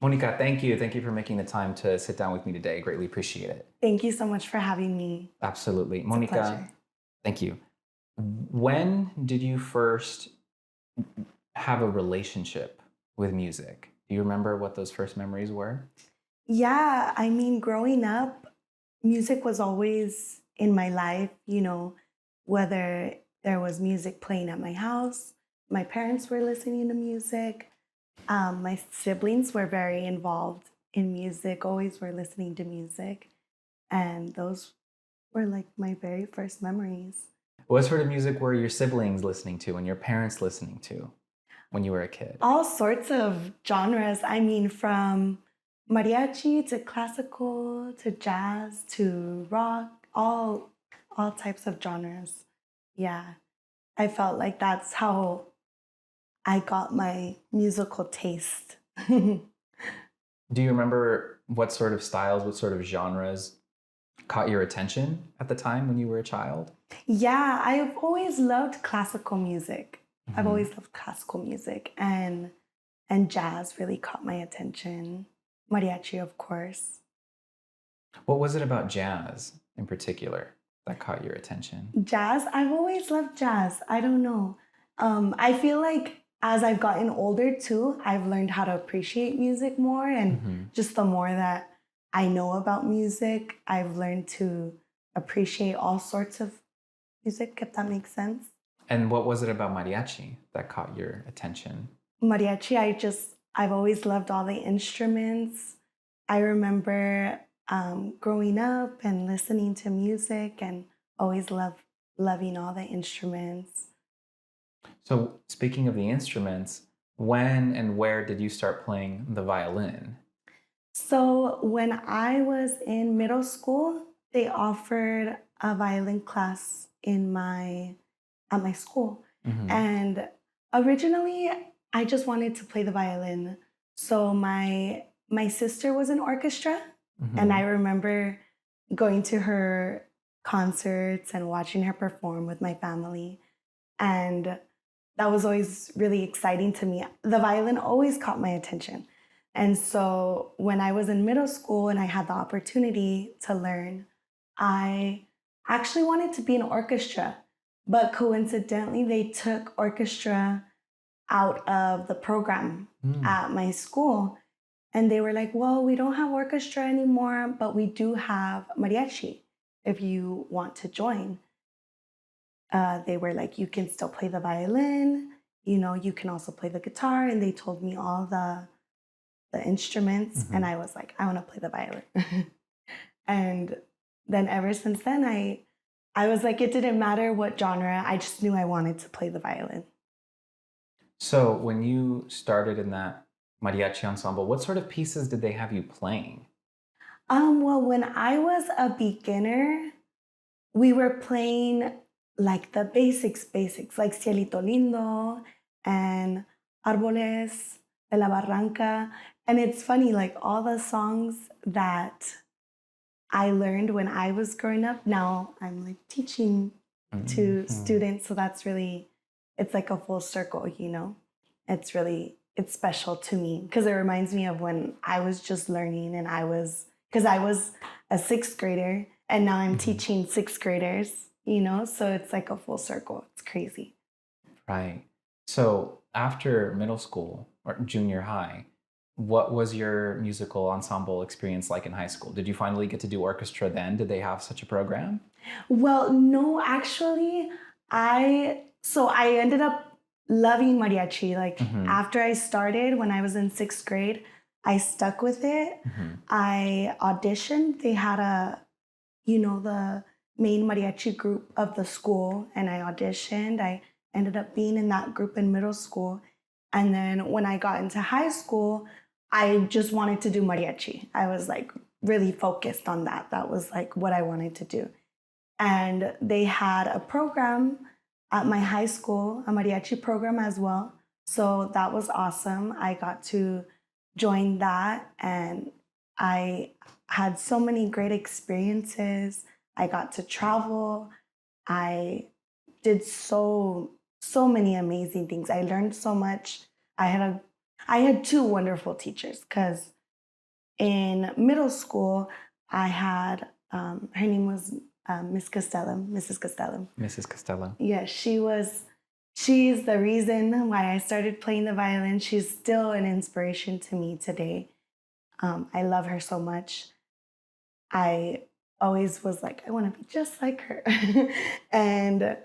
Monica, thank you. Thank you for making the time to sit down with me today. Greatly appreciate it. Thank you so much for having me. Absolutely. It's a Monica, pleasure. thank you. When did you first have a relationship with music? Do you remember what those first memories were? Yeah, I mean, growing up, music was always in my life, whether there was music playing at my house, my parents were listening to music, my siblings were very involved in music, always were listening to music. And those were like my very first memories. What sort of music were your siblings listening to and your parents listening to when you were a kid? All sorts of genres. I mean, from mariachi to classical to jazz to rock, all types of genres. Yeah. I felt like that's how I got my musical taste. Do you remember what sort of styles, what sort of genres caught your attention at the time when you were a child? Yeah, I've always loved classical music. I've Mhm. always loved classical music and jazz really caught my attention. Mariachi, of course. What was it about jazz in particular that caught your attention? Jazz, I've always loved jazz. I don't know. I feel like as I've gotten older too, I've learned how to appreciate music more. And Mhm. just the more that I know about music, I've learned to appreciate all sorts of music, if that makes sense. And what was it about mariachi that caught your attention? Mariachi, I've always loved all the instruments. I remember growing up and listening to music and always loving all the instruments. So, speaking of the instruments, when and where did you start playing the violin? So when I was in middle school, they offered a violin class at my school. Mhm. And originally I just wanted to play the violin. So my sister was in orchestra and I Mhm. remember going to her concerts and watching her perform with my family. And that was always really exciting to me. The violin always caught my attention. And so when I was in middle school and I had the opportunity to learn, I actually wanted to be in orchestra. But coincidentally, they took orchestra out of the program Mm. at my school. And they were like, well, we don't have orchestra anymore, but we do have mariachi if you want to join. They were like, you can still play the violin, you can also play the guitar. And they told me all the instruments. And Mhm. I was like, I want to play the violin. And then ever since then, I was like, it didn't matter what genre. I just knew I wanted to play the violin. So, when you started in that mariachi ensemble, what sort of pieces did they have you playing? Well, when I was a beginner, we were playing like the basics, like Cielito Lindo and Árboles de la Barranca. And it's funny, like all the songs that I learned when I was growing up, now I'm like teaching to Mhm. students. So it's like a full circle. It's special to me because it reminds me of when I was just learning and because I was a sixth grader and now I'm Mhm. teaching sixth graders, so it's like a full circle. It's crazy. Right. So, after middle school or junior high, what was your musical ensemble experience like in high school? Did you finally get to do orchestra then? Did they have such a program? Well, no, actually, I ended up loving mariachi. Like Mhm. after I started when I was in sixth grade, I stuck with it. Mhm. I auditioned. They had the main mariachi group of the school, and I auditioned. I ended up being in that group in middle school. And then when I got into high school, I just wanted to do mariachi. I was like really focused on that. That was like what I wanted to do. And they had a program at my high school, a mariachi program as well. So that was awesome. I got to join that and I had so many great experiences. I got to travel. I did so many amazing things. I learned so much. I had I had two wonderful teachers because in middle school, I had, her name was Miss Costello, Mrs. Costello. Mrs. Costello. Yeah, she's the reason why I started playing the violin. She's still an inspiration to me today. I love her so much. I always was like, I want to be just like her. and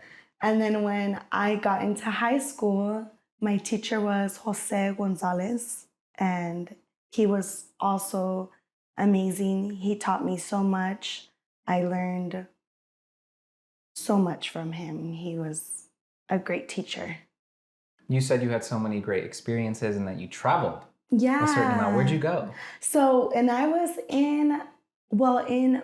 and then when I got into high school, my teacher was Jose Gonzalez, and he was also amazing. He taught me so much. I learned so much from him. He was a great teacher. You said you had so many great experiences and that you traveled Yeah. a certain amount. Where'd you go? So, and I was in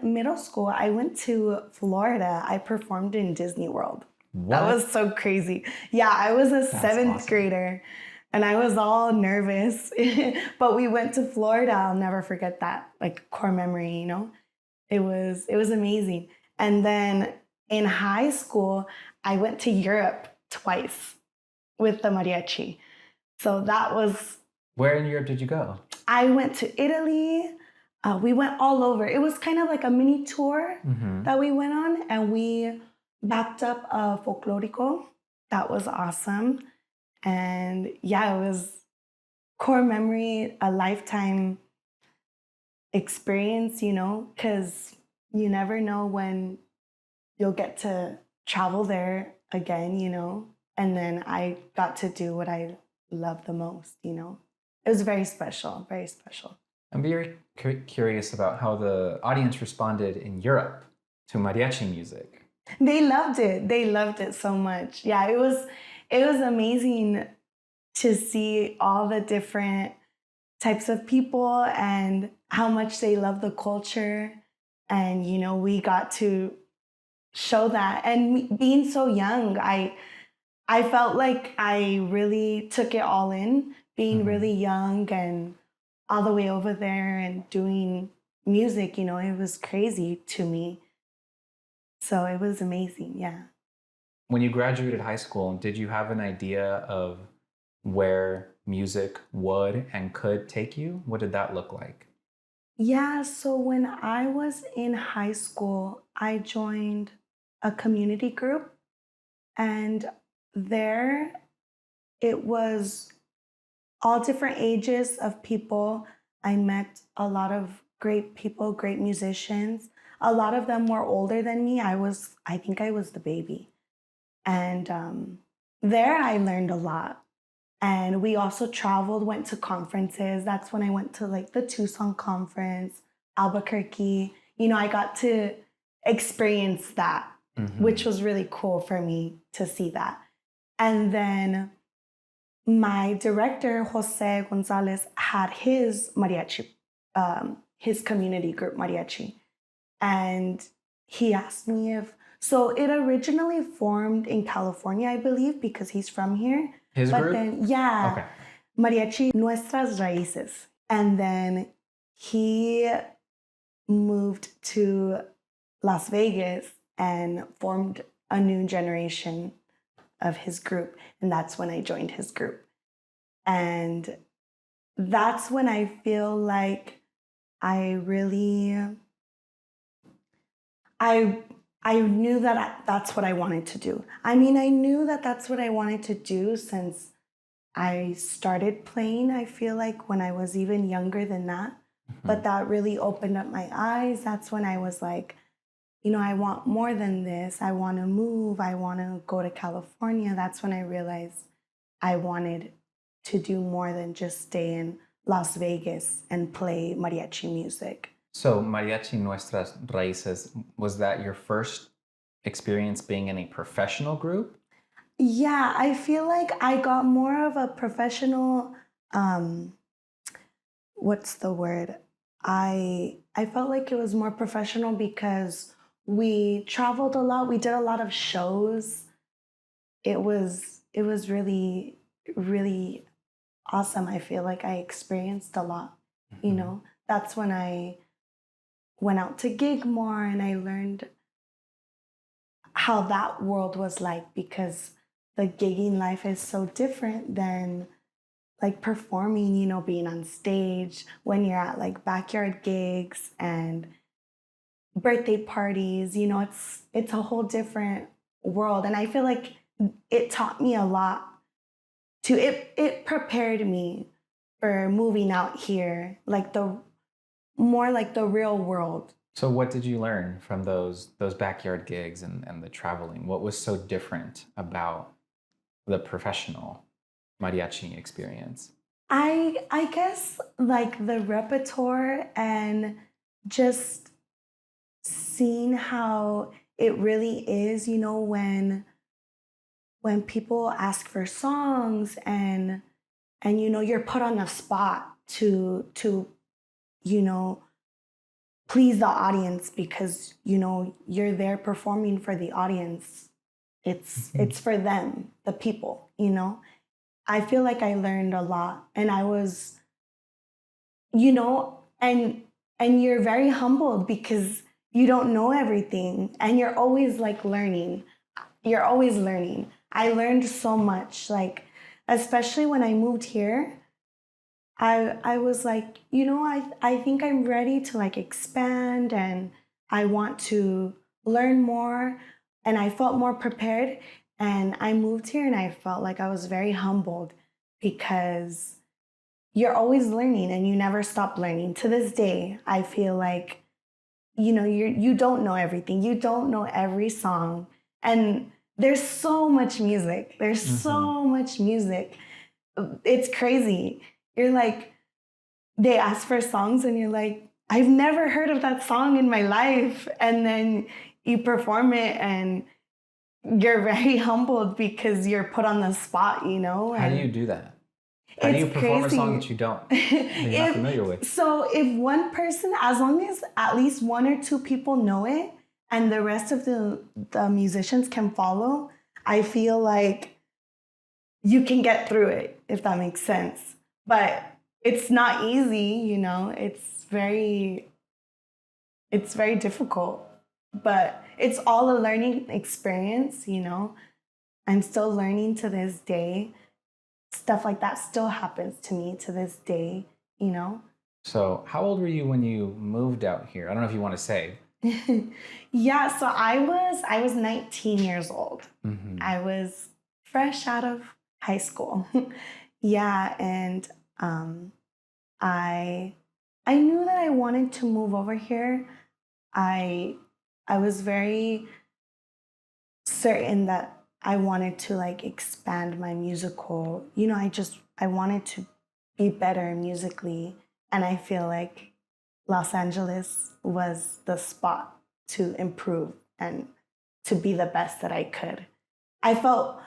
middle school, I went to Florida. I performed in Disney World. What? That was so crazy. Yeah, I was a seventh awesome. grader and I was all nervous. But we went to Florida. I'll never forget that, like core memory, you know? It was amazing. And then in high school, I went to Europe twice with the mariachi. So that was. Where in Europe did you go? I went to Italy. We went all over. It was kind of like a mini tour that we went on, and we backed up a folklorico. That was awesome. And yeah, it was core memory, a lifetime experience, you know, because you never know when you'll get to travel there again, you know. And then I got to do what I love the most, you know. It was very special, very special. I'm very curious about how the audience responded in Europe to mariachi music. They loved it. They loved it so much. Yeah, it was amazing to see all the different types of people and how much they love the culture. And, you know, we got to show that. And being so young, I felt like I really took it all in, being really young and all the way over there and doing music, you know, it was crazy to me. So it was amazing, yeah. When you graduated high school, did you have an idea of where music would and could take you? What did that look like? Yeah, so when I was in high school, I joined a community group, and there it was all different ages of people. I met a lot of great people, great musicians. A lot of them were older than me. I think I was the baby. And there I learned a lot. And we also traveled, went to conferences. That's when I went to like the Tucson conference, Albuquerque. You know, I got to experience that, which was really cool for me to see that. And then my director, Jose Gonzalez, had his mariachi, his community group mariachi. And he asked me so it originally formed in California, I believe, because he's from here. His but group? Then, yeah, okay. Mariachi Nuestras Raíces. And then he moved to Las Vegas and formed a new generation of his group. And that's when I joined his group. And that's when I feel like I knew that that's what I wanted to do. I mean, I knew that that's what I wanted to do since I started playing, I feel like, when I was even younger than that. But that really opened up my eyes. That's when I was like, you know, I want more than this. I want to move. I want to go to California. That's when I realized I wanted to do more than just stay in Las Vegas and play mariachi music. So Mariachi Nuestras Raíces, was that your first experience being in a professional group? Yeah, I feel like I got more of a professional, what's the word? I felt like it was more professional because we traveled a lot. We did a lot of shows. It was really, really awesome. I feel like I experienced a lot, you know? That's when I went out to gig more and I learned how that world was like, because the gigging life is so different than like performing, you know, being on stage, when you're at like backyard gigs and birthday parties, you know, it's a whole different world. And I feel like it taught me a lot to it prepared me for moving out here, like the more like the real world. So what did you learn from those backyard gigs and the traveling? What was so different about the professional mariachi experience? I guess like the repertoire and just seeing how it really is, you know, when people ask for songs and you know you're put on the spot to you know please the audience because you know you're there performing for the audience. It's for them, the people, you know. I feel like I learned a lot and I was, you know, and you're very humbled because you don't know everything and you're always like learning. You're always learning. I learned so much, like especially when I moved here. I was like, you know, I think I'm ready to like expand and I want to learn more and I felt more prepared and I moved here and I felt like I was very humbled because you're always learning and you never stop learning. To this day, I feel like, you know, you don't know everything. You don't know every song. And there's so much music. There's so much music. It's crazy. You're like, they ask for songs and you're like, I've never heard of that song in my life. And then you perform it and you're very humbled because you're put on the spot, you know? How do And you do that? How do you perform a song that you don't, that you're not familiar with? So if one person, as long as at least one or two people know it and the rest of the musicians can follow, I feel like you can get through it, if that makes sense. But it's not easy, you know, it's very difficult, but it's all a learning experience, you know. I'm still learning to this day. Stuff like that still happens to me to this day, you know. So how old were you when you moved out here? I don't know if you want to say. Yeah, so I was 19 years old. I was fresh out of high school. Yeah, and I knew that I wanted to move over here. I was very certain that I wanted to like expand my musical, you know, I wanted to be better musically. And I feel like Los Angeles was the spot to improve and to be the best that I could. I felt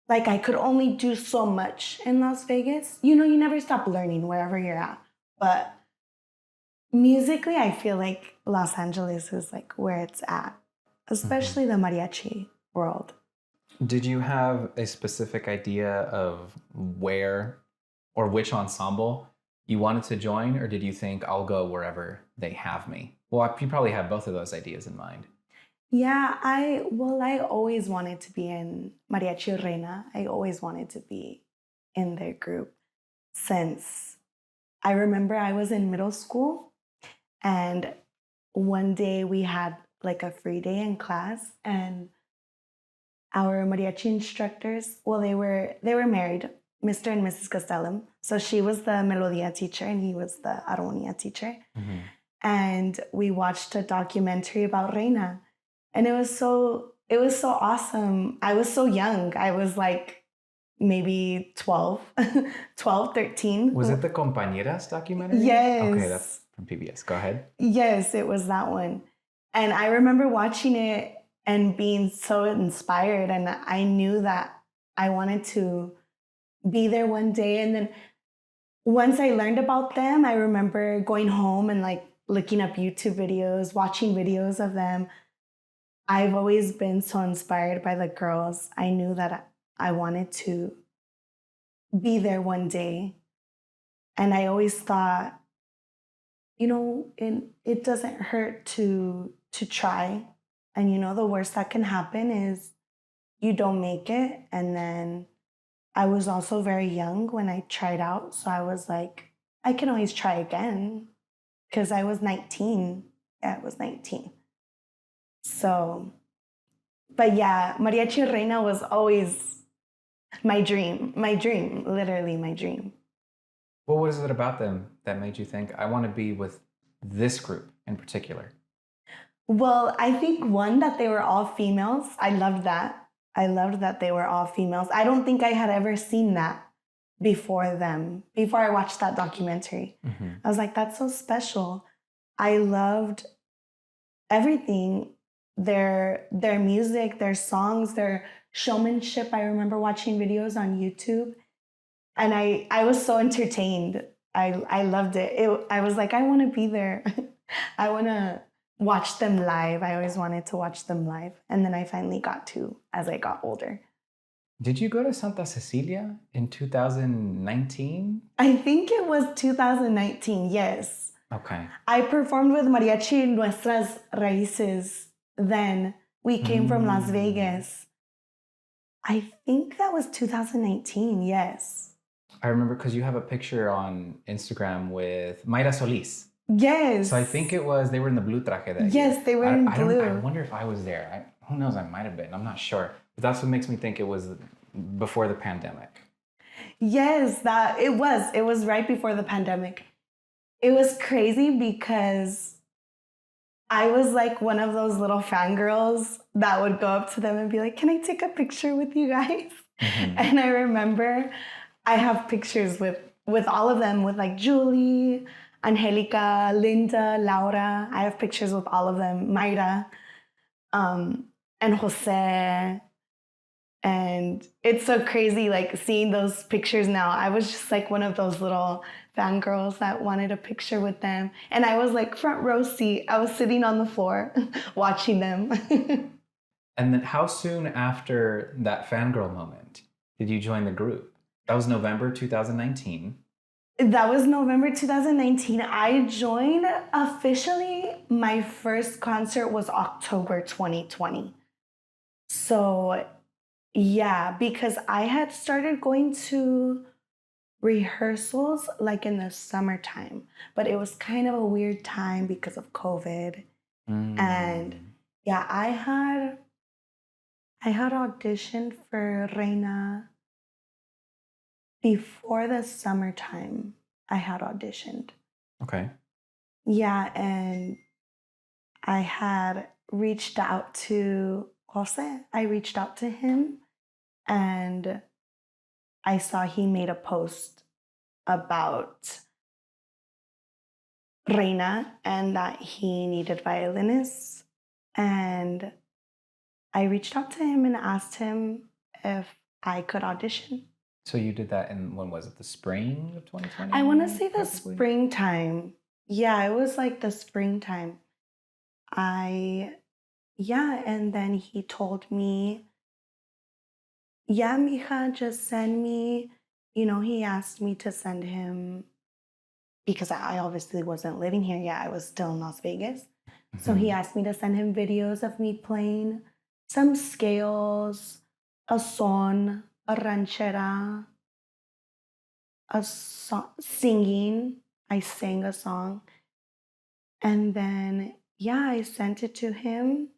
like I could only do so much in Las Vegas. You know, you never stop learning wherever you're at. But musically, I feel like Los Angeles is like where it's at, especially the mariachi world. Did you have a specific idea of where or which ensemble you wanted to join, or did you think I'll go wherever they have me? Well, you probably have both of those ideas in mind. Yeah, I always wanted to be in Mariachi Reyna. I always wanted to be in their group since I remember I was in middle school and one day we had like a free day in class and our mariachi instructors, well, they were married, Mr. and Mrs. Castellum. So she was the Melodia teacher and he was the Armonia teacher. And we watched a documentary about Reina. And it was so awesome. I was so young. I was like maybe 12, 12, 13. Was it the Compañeras documentary? Yes. Okay, that's from PBS. Go ahead. Yes, it was that one. And I remember watching it and being so inspired. And I knew that I wanted to be there one day. And then once I learned about them, I remember going home and like looking up YouTube videos, watching videos of them. I've always been so inspired by the girls. I knew that I wanted to be there one day. And I always thought, you know, it doesn't hurt to try. And, you know, the worst that can happen is you don't make it. And then I was also very young when I tried out. So I was like, I can always try again because I was 19. Yeah, I was 19. So, but yeah, Mariachi Reina was always my dream, literally my dream. What was it about them that made you think, I want to be with this group in particular? Well, I think one, that they were all females. I loved that. I loved that they were all females. I don't think I had ever seen that before I watched that documentary. Mm-hmm. I was like, that's so special. I loved everything, their music, their songs, their showmanship. I remember watching videos on YouTube and I was so entertained. I loved it. I was like, I want to be there. I want to watch them live. I always wanted to watch them live. And then I finally got to as I got older. Did you go to Santa Cecilia in 2019? I think it was 2019, yes. Okay. I performed with Mariachi Nuestras Raíces then. We came from Las Vegas. I think that was 2019, yes. I remember because you have a picture on Instagram with Mayra Solis. Yes. So I think they were in the blue traje that year. Yes, they were in blue. I wonder if I was there. Who knows? I might have been. I'm not sure. But that's what makes me think it was before the pandemic. Yes, it was. It was right before the pandemic. It was crazy because I was like one of those little fangirls that would go up to them and be like, can I take a picture with you guys? Mm-hmm. And I remember I have pictures with all of them, with like Julie, Angelica, Linda, Laura. I have pictures with all of them, Mayra, and Jose. And it's so crazy, like seeing those pictures now. I was just like one of those little fangirls that wanted a picture with them. And I was like front row seat. I was sitting on the floor watching them. And then how soon after that fangirl moment did you join the group? That was November 2019. That was November 2019. I joined officially. My first concert was October 2020. So yeah, because I had started going to rehearsals like in the summertime, but it was kind of a weird time because of COVID. And yeah, I had auditioned for Reina before the summertime. I had auditioned. Okay. Yeah, and I had reached out to Jose. I reached out to him and I saw he made a post about Reina and that he needed violinists. And I reached out to him and asked him if I could audition. So you did that in, when was it, the spring of 2020? I want to say the probably? springtime. Yeah, it was like the springtime. And then he told me, yeah, mija, just send me, he asked me to send him, because I obviously wasn't living here yet. I was still in Las Vegas. Mm-hmm. So he asked me to send him videos of me playing some scales, a son, a ranchera, singing. I sang a song. And then, yeah, I sent it to him.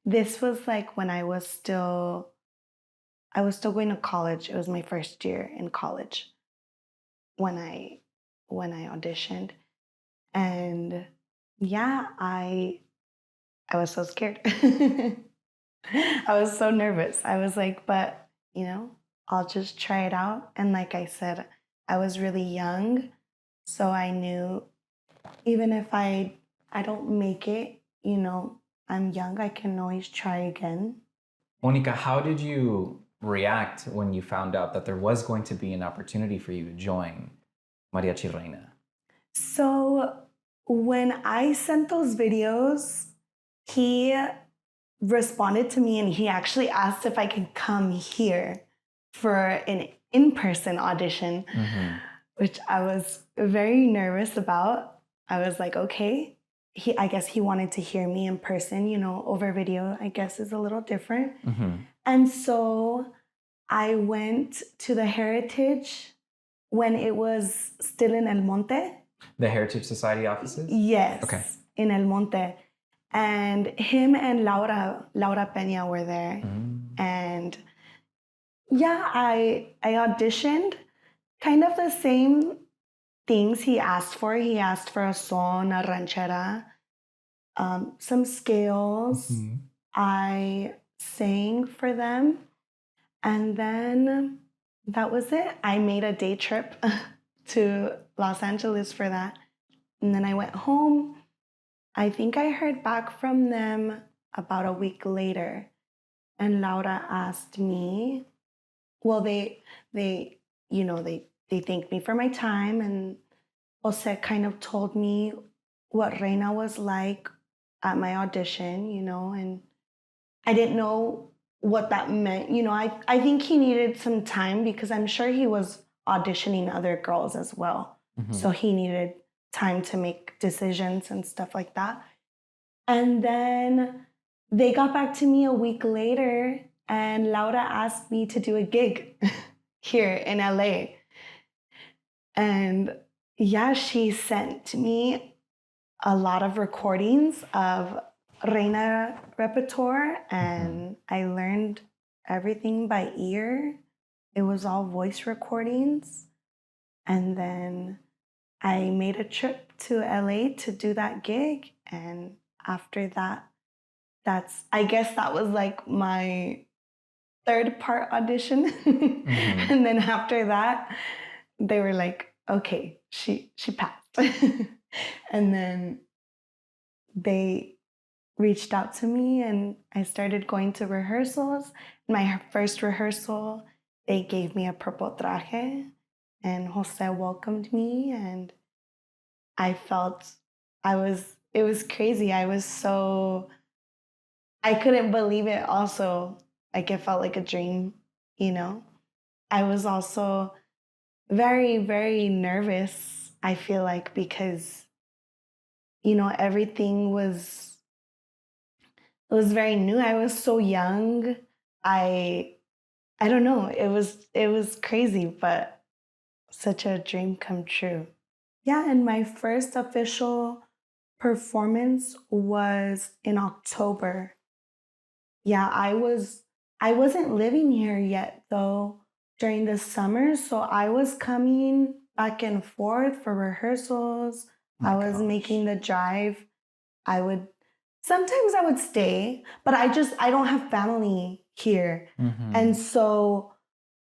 This was like when I was still going to college. It was my first year in college when I auditioned. And yeah, I was so scared. I was so nervous. I was like, but I'll just try it out. And like I said, I was really young, so I knew even if I don't make it, I'm young, I can always try again. Monica, how did you react when you found out that there was going to be an opportunity for you to join Mariachi Reyna? So when I sent those videos, he responded to me and he actually asked if I could come here for an in-person audition, which I was very nervous about. I was like, okay. I guess he wanted to hear me in person, over video, I guess is a little different. And so I went to the Heritage when it was still in El Monte. The Heritage Society offices? Yes, Okay. in El Monte. And him and Laura Peña were there. And yeah, I auditioned kind of the same things he asked for. He asked for a son, a ranchera, some scales. I sang for them. And then that was it. I made a day trip to Los Angeles for that. And then I went home. I think I heard back from them about a week later. And Laura asked me, well, they thanked me for my time, and Jose kind of told me what Reina was like at my audition, and I didn't know what that meant. I think he needed some time because I'm sure he was auditioning other girls as well. So he needed time to make decisions and stuff like that. And then they got back to me a week later, and Laura asked me to do a gig here in LA. And yeah, she sent me a lot of recordings of Reina repertoire, and I learned everything by ear. It was all voice recordings. And then I made a trip to LA to do that gig. And after that, I guess that was like my third part audition. And then after that, they were like, okay, she passed. And then they reached out to me and I started going to rehearsals. My first rehearsal, they gave me a purple traje and Jose welcomed me, and I felt it was crazy. I couldn't believe it also. Like it felt like a dream, I was also very, very nervous, I feel like, because, everything was very new. I was so young. I don't know. It was crazy, but such a dream come true. Yeah, and my first official performance was in October. Yeah, I wasn't living here yet though during the summer, so I was coming back and forth for rehearsals. I was making the drive. Sometimes I would stay, but I don't have family here. And so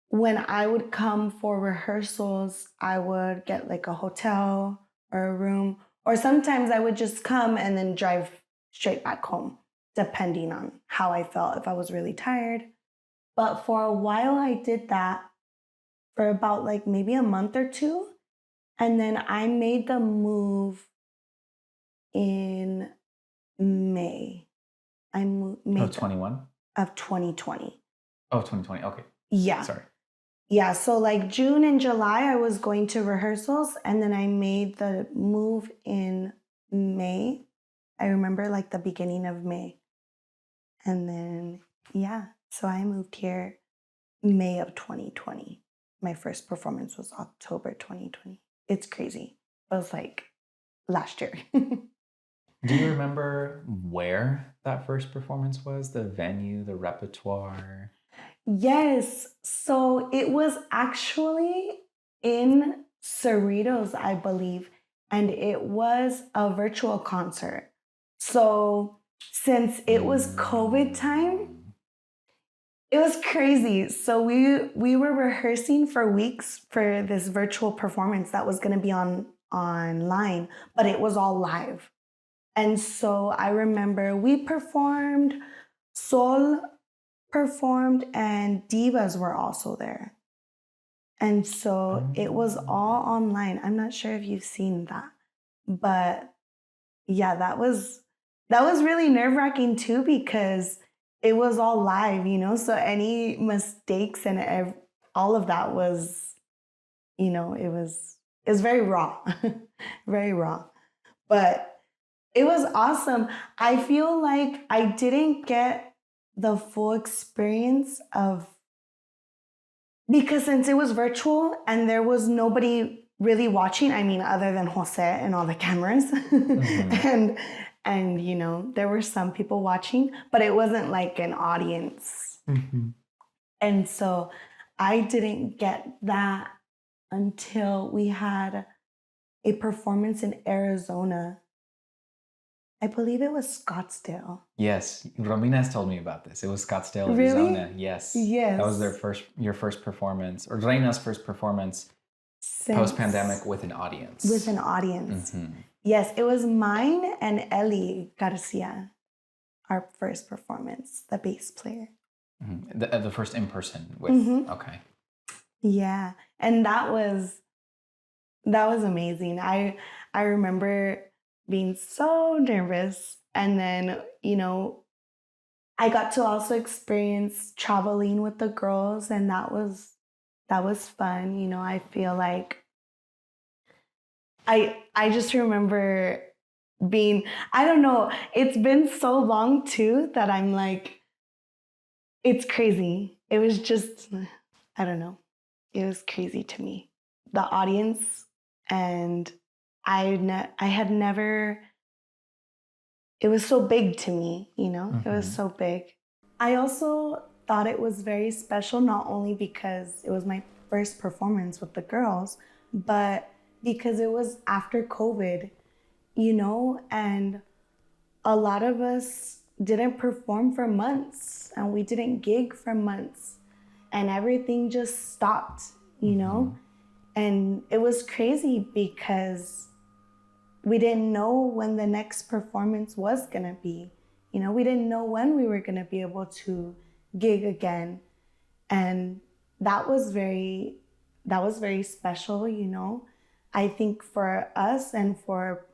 when I would come for rehearsals, I would get like a hotel or a room, or sometimes I would just come and then drive straight back home, depending on how I felt, if I was really tired. But for a while I did that for about like maybe a month or two. And then I made the move in May. Made 21? Of 2020. Oh, 2020. Okay. Yeah. Sorry. Yeah, so like June and July, I was going to rehearsals, and then I made the move in May. I remember like the beginning of May. And then, yeah, so I moved here May of 2020. My first performance was October 2020. It's crazy. It was like last year. Do you remember where that first performance was? The venue, the repertoire? Yes. So it was actually in Cerritos, I believe, and it was a virtual concert. So since it was COVID time, it was crazy. So we were rehearsing for weeks for this virtual performance that was going to be online, but it was all live. And so I remember we performed, Sol performed, and divas were also there. And so it was all online. I'm not sure if you've seen that, but yeah, that was really nerve-wracking too, because it was all live, so any mistakes and all of that was, it was very raw. Very raw. But it was awesome. I feel like I didn't get the full experience of because since it was virtual and there was nobody really watching, I mean, other than Jose and all the cameras, and you know, there were some people watching, but it wasn't like an audience. And so I didn't get that until we had a performance in Arizona. I believe it was Scottsdale. Yes, Romina has told me about this. It was Scottsdale, Really? Arizona. Yes. Yes. That was your first performance, or Reina's first performance post-pandemic with an audience. With an audience. Yes, it was mine and Ellie Garcia, our first performance, the bass player. The first in person with, okay. Yeah, and that was amazing. I remember being so nervous, and then, you know, I got to also experience traveling with the girls, and that was fun. You know, I feel like I just remember being, I don't know, it's been so long too that I'm like, it's crazy. It was just, I don't know. It was crazy to me. The audience, and I had never, it was so big to me, you know? It was so big. I also thought it was very special, not only because it was my first performance with the girls, but because it was after COVID, you know, and a lot of us didn't perform for months, and we didn't gig for months, and everything just stopped, you know? And it was crazy because we didn't know when the next performance was gonna be. You know, we didn't know when we were gonna be able to gig again. And that was very special, you know? I think for us and for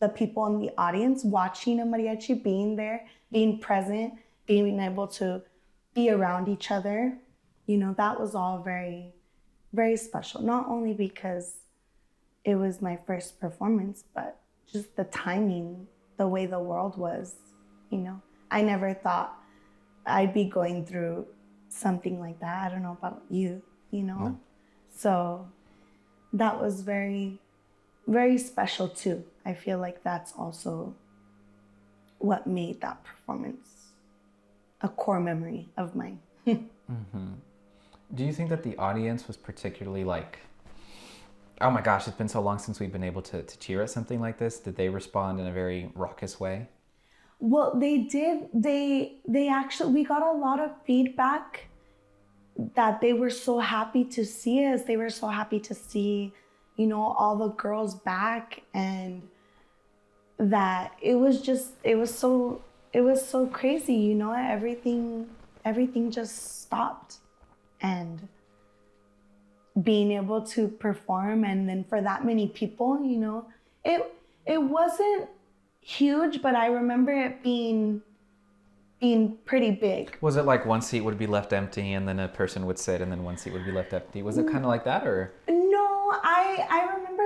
the people in the audience watching a mariachi, being there, being present, being able to be around each other, you know, that was all very, very special. Not only because it was my first performance, but just the timing, the way the world was, you know. I never thought I'd be going through something like that. I don't know about you, you know. No. So that was very, very special too. I feel like that's also what made that performance a core memory of mine. Do you think that the audience was particularly like, oh my gosh, it's been so long since we've been able to cheer at something like this? Did they respond in a very raucous way? Well, they did. They actually, we got a lot of feedback that they were so happy to see us. They were so happy to see, you know, all the girls back, and that it was so crazy, you know. Everything just stopped, and being able to perform, and then for that many people, you know, it wasn't huge, but I remember it being pretty big. Was it like one seat would be left empty and then a person would sit and then one seat would be left empty? Was it kind of like that, or? No, I remember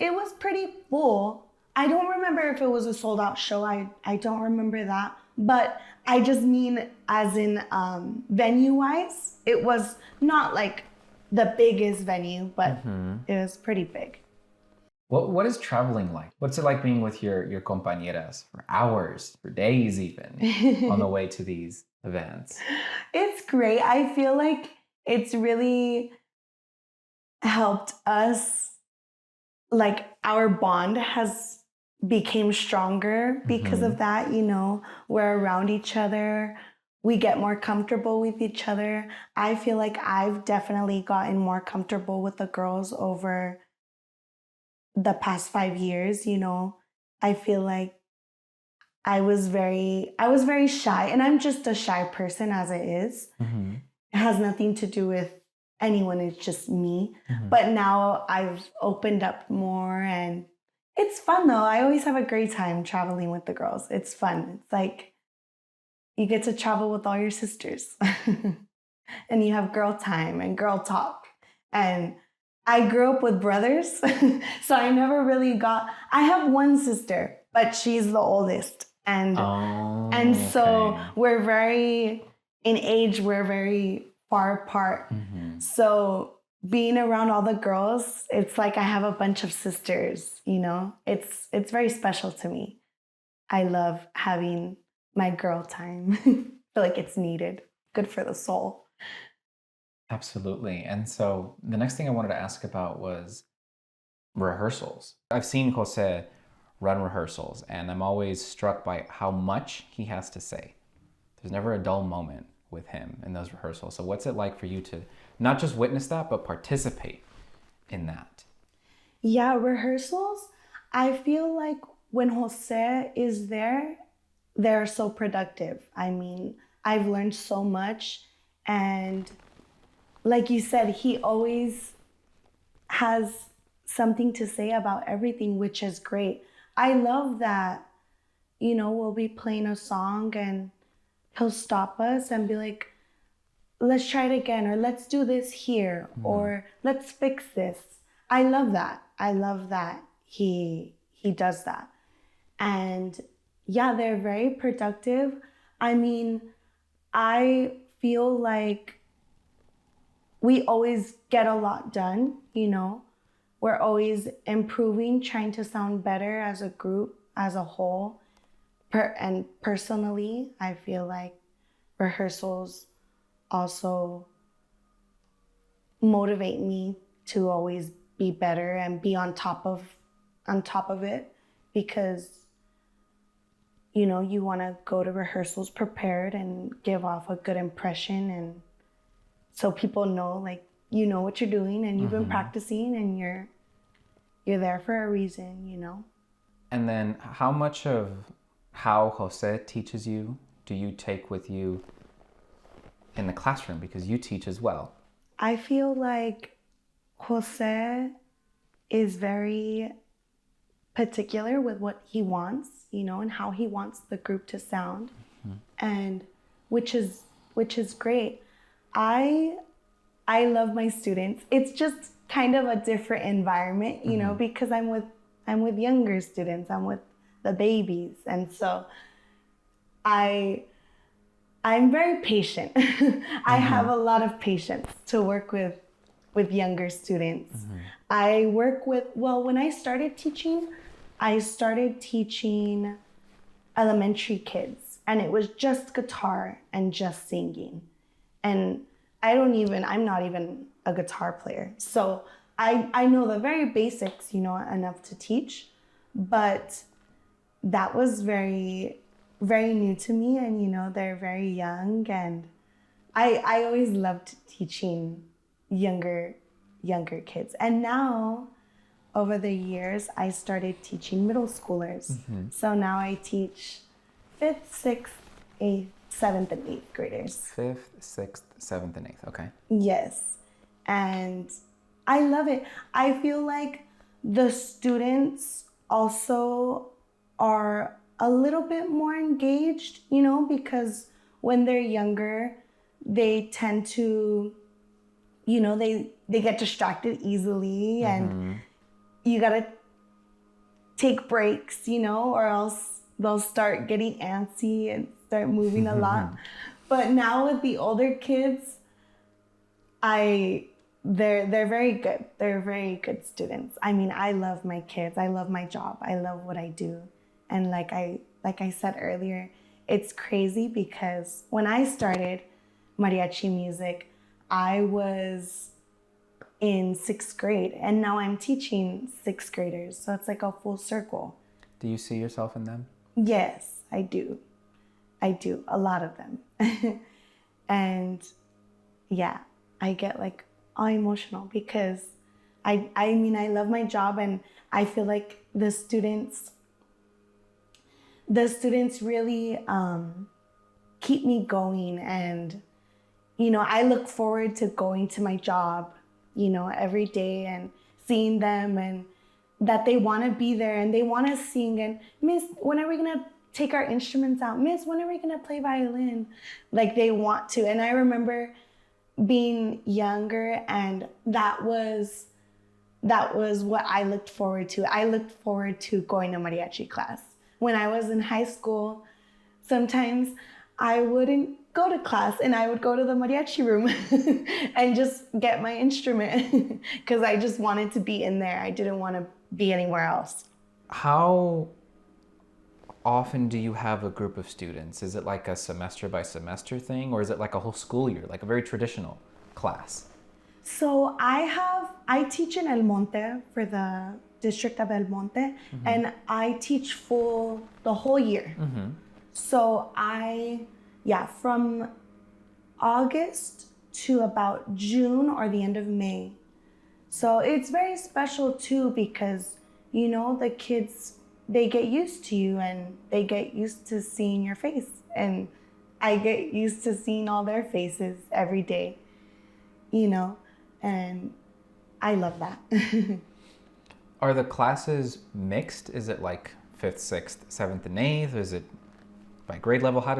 it was pretty full. I don't remember if it was a sold out show. I don't remember that. But I just mean as in venue wise, it was not like the biggest venue, but it was pretty big. What is traveling like? What's it like being with your compañeras for hours, for days even, on the way to these events? It's great. I feel like it's really helped us, like our bond has became stronger because of that, you know. We're around each other. We get more comfortable with each other. I feel like I've definitely gotten more comfortable with the girls over the past 5 years, you know. I feel like I was very shy, and I'm just a shy person as it is. It has nothing to do with anyone, it's just me. But now I've opened up more, and it's fun though. I always have a great time traveling with the girls. It's fun. It's like you get to travel with all your sisters and you have girl time and girl talk. And I grew up with brothers, so I never really I have one sister, but she's the oldest. And so we're very, in age, we're very far apart. Mm-hmm. So being around all the girls, it's like I have a bunch of sisters, you know? It's very special to me. I love having my girl time. I feel like it's needed. Good for the soul. Absolutely. And so the next thing I wanted to ask about was rehearsals. I've seen Jose run rehearsals, and I'm always struck by how much he has to say. There's never a dull moment with him in those rehearsals. So what's it like for you to not just witness that, but participate in that? Yeah, rehearsals, I feel like when Jose is there, they're so productive. I mean, I've learned so much. And like you said, he always has something to say about everything, which is great. I love that, you know, we'll be playing a song and he'll stop us and be like, let's try it again, or let's do this here, or let's fix this. I love that. I love that he does that. And yeah, they're very productive. I mean, I feel like we always get a lot done, you know? We're always improving, trying to sound better as a group, as a whole. And personally, I feel like rehearsals also motivate me to always be better and be on top of it, because you know, you want to go to rehearsals prepared and give off a good impression, and so people know, like, you know what you're doing and you've been practicing and you're there for a reason, you know. And then how much of how Jose teaches you do you take with you in the classroom, because you teach as well? I feel like Jose is very particular with what he wants, you know, and how he wants the group to sound, and which is great. I love my students. It's just kind of a different environment, you know, because I'm with younger students. I'm with the babies, and so I'm very patient. I have a lot of patience to work with younger students. I work with, well, when I started teaching elementary kids, and it was just guitar and just singing. And I'm not even a guitar player. So I know the very basics, you know, enough to teach, but that was very, very new to me. And, you know, they're very young, and I always loved teaching younger kids. And now, over the years, I started teaching middle schoolers. So now I teach 5th, 6th, 8th, 7th, and 8th graders. 5th, 6th, 7th, and 8th. Okay. Yes. And I love it. I feel like the students also are a little bit more engaged, you know, because when they're younger, they tend to, you know, they get distracted easily, and you gotta take breaks, you know, or else they'll start getting antsy and start moving a lot. But now with the older kids, they're very good. They're very good students. I mean, I love my kids. I love my job. I love what I do. And like I said earlier, it's crazy because when I started mariachi music, I was in 6th grade, and now I'm teaching 6th graders. So it's like a full circle. Do you see yourself in them? Yes, I do. I do, a lot of them. And yeah, I get like all emotional because I mean, I love my job, and I feel like the students really keep me going. And, you know, I look forward to going to my job, you know, every day and seeing them, and that they want to be there and they want to sing. And Miss, when are we going to take our instruments out? Miss, when are we going to play violin? Like, they want to. And I remember being younger, and that was what I looked forward to. I looked forward to going to mariachi class. When I was in high school, sometimes I wouldn't go to class, and I would go to the mariachi room and just get my instrument because I just wanted to be in there. I didn't want to be anywhere else. How often do you have a group of students? Is it like a semester by semester thing, or is it like a whole school year, like a very traditional class? So I teach in El Monte for the district of El Monte, and I teach the whole year. So from August to about June or the end of May. So it's very special too because, you know, the kids, they get used to you and they get used to seeing your face. And I get used to seeing all their faces every day, you know, and I love that. Are the classes mixed? Is it like 5th, 6th, 7th, and 8th? Is it by grade level? How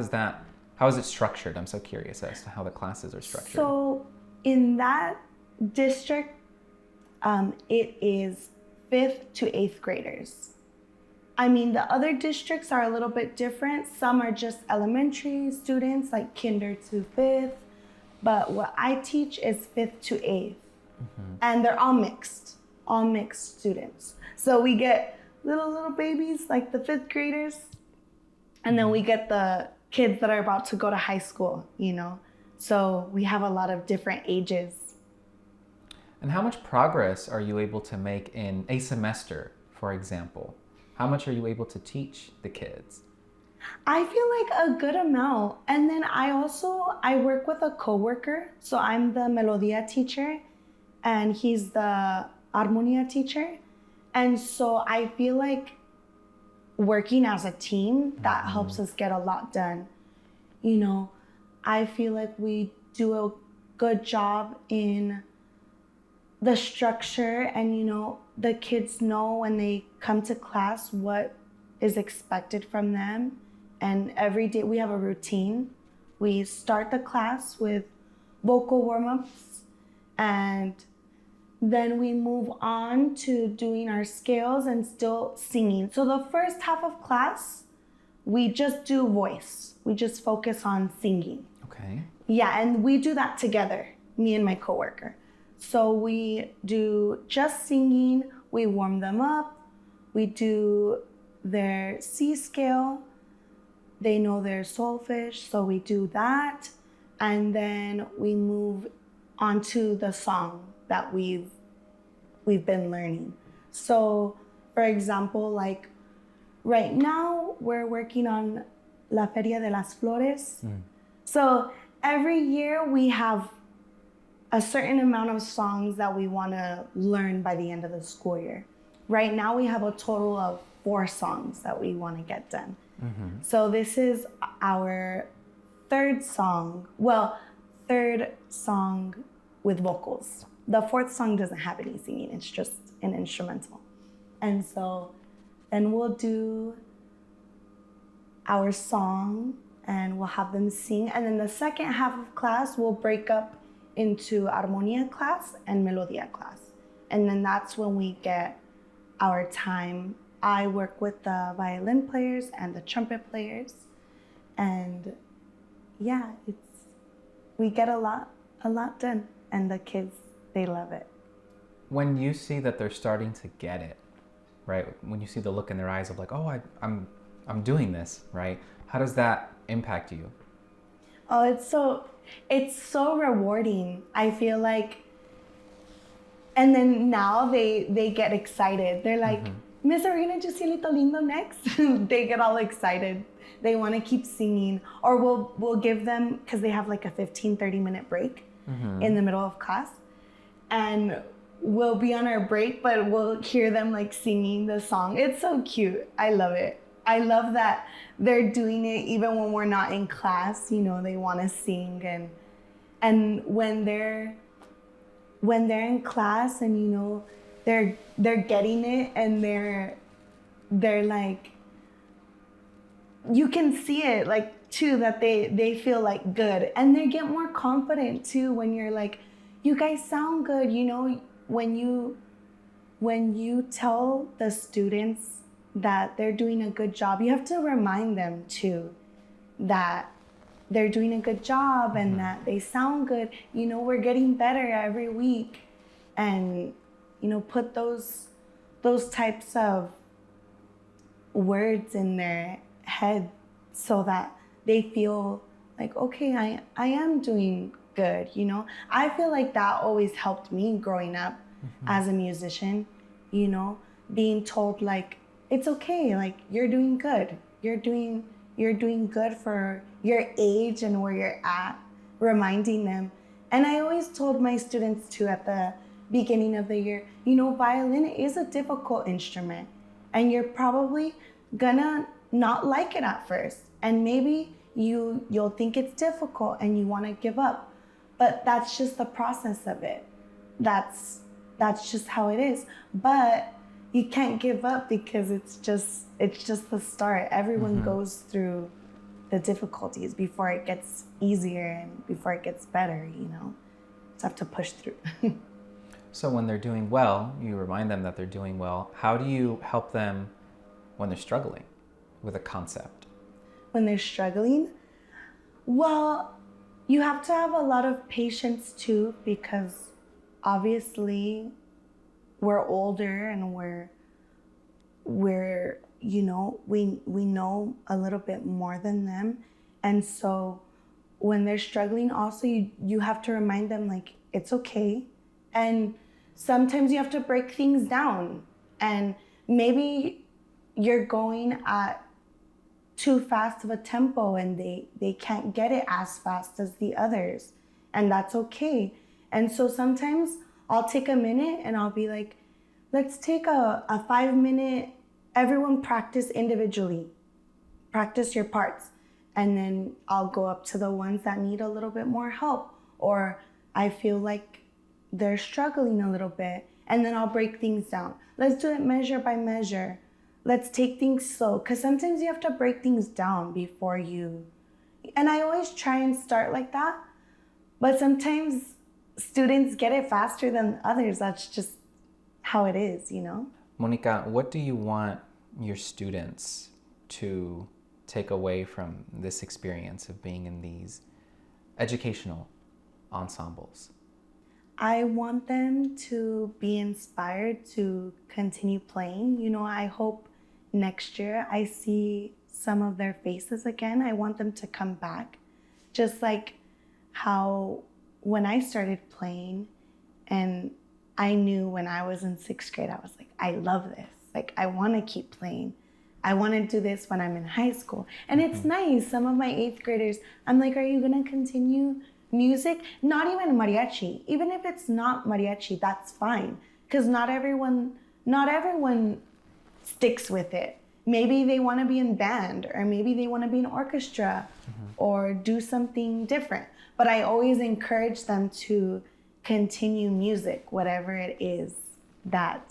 is it structured? I'm so curious as to how the classes are structured. So in that district, it is 5th to 8th graders. I mean, the other districts are a little bit different. Some are just elementary students, like kinder to 5th. But what I teach is 5th to 8th. And they're all mixed students. So we get little babies, like the 5th graders. And then we get the kids that are about to go to high school, you know? So we have a lot of different ages. And how much progress are you able to make in a semester, for example? How much are you able to teach the kids? I feel like a good amount. And then I work with a coworker. So I'm the melodia teacher and he's the armonia teacher. And so I feel like working as a team, that helps us get a lot done. You know, I feel like we do a good job in the structure and, you know, the kids know when they come to class what is expected from them. And every day we have a routine. We start the class with vocal warm-ups and then we move on to doing our scales and still singing. So the first half of class, we just do voice. We just focus on singing. Okay. Yeah, and we do that together, me and my coworker. So we do just singing, we warm them up, we do their C scale, they know their solfege, so we do that, and then we move onto the song that we've been learning. So, for example, like right now we're working on La Feria de las Flores. So every year we have a certain amount of songs that we want to learn by the end of the school year. Right now we have a total of 4 songs that we want to get done. So this is our third song with vocals. The 4th song doesn't have any singing, it's just an instrumental. And so then we'll do our song and we'll have them sing. And then the second half of class, we'll break up into armonia class and melodia class. And then that's when we get our time. I work with the violin players and the trumpet players. And yeah, we get a lot done. And the kids, they love it. When you see that they're starting to get it, right? When you see the look in their eyes of like, oh, I'm doing this, right? How does that impact you? Oh, it's so rewarding. I feel like, and then now they get excited. They're like, Miss, are we gonna do Cielito Lindo next? They get all excited. They wanna keep singing. Or we'll give them, because they have like a 15-30 minute break in the middle of class. And we'll be on our break, but we'll hear them like singing the song. It's so cute. I love it. I love that they're doing it even when we're not in class. You know, they want to sing, and when they're in class and, you know, they're getting it and they're like, you can see it like too, that they feel like good, and they get more confident too when you're like, you guys sound good. You know, when you tell the students that they're doing a good job, you have to remind them too that they're doing a good job and that they sound good. You know, we're getting better every week. And, you know, put those types of words in their head so that they feel like, okay, I am doing good, you know? I feel like that always helped me growing up as a musician, you know, being told like, it's okay, like you're doing good. You're doing good for your age and where you're at, reminding them. And I always told my students too at the beginning of the year, you know, violin is a difficult instrument and you're probably gonna not like it at first. And maybe you'll think it's difficult and you want to give up. But that's just the process of it. That's just how it is. But you can't give up because it's just the start. Everyone goes through the difficulties before it gets easier and before it gets better, you know. Just have to push through. So when they're doing well, you remind them that they're doing well. How do you help them when they're struggling with a concept? When they're struggling, well, you have to have a lot of patience too, because obviously we're older and we're you know, we know a little bit more than them. And so when they're struggling also, you have to remind them like, it's okay. And sometimes you have to break things down, and maybe you're going at too fast of a tempo and they can't get it as fast as the others, and that's okay. And so sometimes I'll take a minute and I'll be like, let's take a 5-minute, everyone practice individually, practice your parts. And then I'll go up to the ones that need a little bit more help, or I feel like they're struggling a little bit, and then I'll break things down. Let's do it measure by measure. Let's take things slow, because sometimes you have to break things down before you, and I always try and start like that, but sometimes students get it faster than others. That's just how it is, you know? Monica, what do you want your students to take away from this experience of being in these educational ensembles? I want them to be inspired to continue playing. You know, I hope next year I see some of their faces again. I want them to come back. Just like how when I started playing, and I knew when I was in 6th grade, I was like, I love this. Like, I want to keep playing. I want to do this when I'm in high school. And it's nice. Some of my 8th graders, I'm like, are you going to continue music? Not even mariachi. Even if it's not mariachi, that's fine. Because not everyone sticks with it. Maybe they want to be in band, or maybe they want to be in orchestra, or do something different. But I always encourage them to continue music, whatever it is that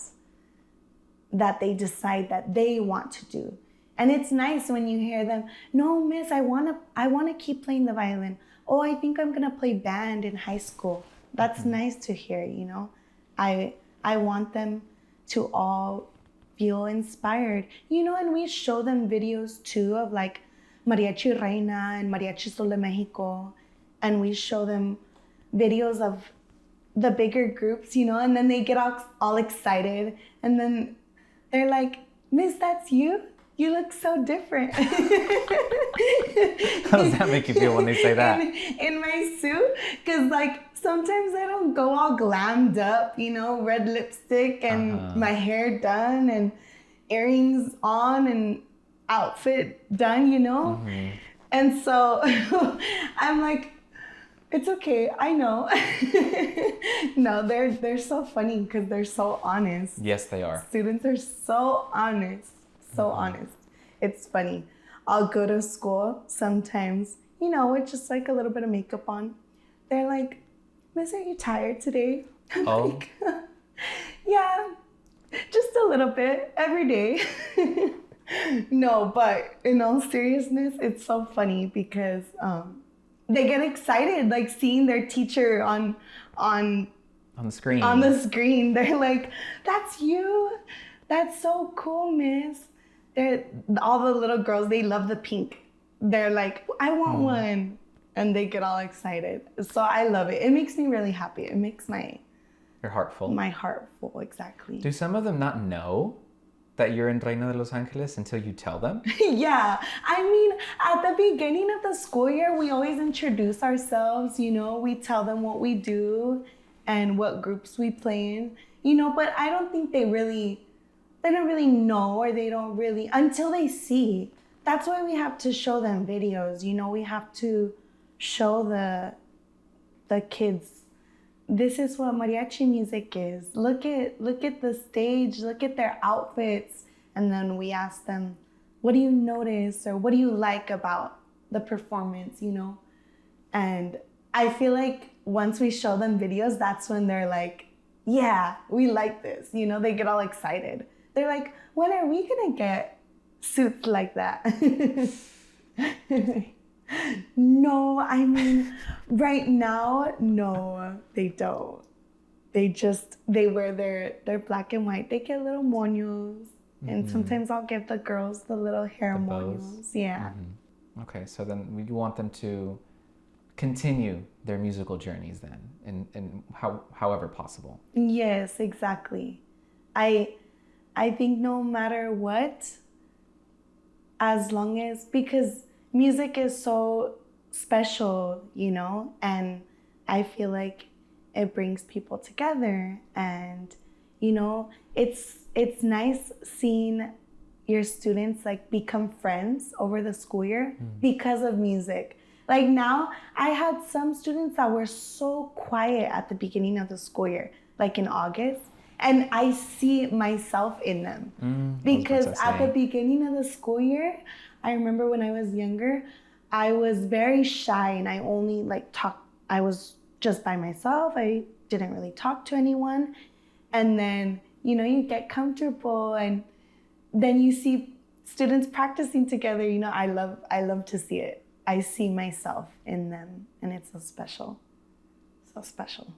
they decide that they want to do. And it's nice when you hear them, no, miss, I want to keep playing the violin. Oh, I think I'm going to play band in high school. That's nice to hear, you know. I want them to all feel inspired, you know, and we show them videos too of like Mariachi Reyna and Mariachi Sol de Mexico, and we show them videos of the bigger groups, you know, and then they get all excited, and then they're like, miss, that's you? You look so different. How does that make you feel when they say that? In my suit, because like sometimes I don't go all glammed up, you know, red lipstick and my hair done and earrings on and outfit done, you know? And so I'm like, it's okay, I know. No, they're so funny because they're so honest. Yes, they are. Students are so honest. So honest. It's funny. I'll go to school sometimes, you know, with just like a little bit of makeup on. They're like, miss, are you tired today? I'm like, yeah, just a little bit every day. No, but in all seriousness, it's so funny because they get excited, like seeing their teacher on the screen. On the screen. They're like, that's you? That's so cool, miss. All the little girls, they love the pink. They're like, I want one. and they get all excited. So I love it. It makes me really happy. It makes Your heart full. my heart full, exactly. Do some of them not know that you're in Reina de Los Angeles until you tell them? Yeah, I mean, at the beginning of the school year, we always introduce ourselves, you know, we tell them what we do and what groups we play in, you know, but I don't think they don't really know, or they don't really, until they see. That's why we have to show them videos, you know, we have to show the kids, this is what mariachi music is. Look at the stage, look at their outfits. And then we ask them, what do you notice, or what do you like about the performance, you know? And I feel like once we show them videos, that's when they're like, yeah, we like this. You know, they get all excited. They're like, when are we gonna get suits like that? No, I mean, right now, no, they don't. They wear their black and white. They get little moños. And sometimes I'll give the girls the little hair moños. Yeah. Okay, so then you want them to continue their musical journeys then, in however possible. Yes, exactly. I think no matter what, as long as, because music is so special, you know, and I feel like it brings people together, and, you know, it's nice seeing your students like become friends over the school year because of music. Like now, I had some students that were so quiet at the beginning of the school year, like in August, and I see myself in them. Because at the beginning of the school year, I remember when I was younger, I was very shy, and I only I was just by myself. I didn't really talk to anyone. And then, you know, you get comfortable, and then you see students practicing together. You know, I love to see it. I see myself in them, and it's so special. So special.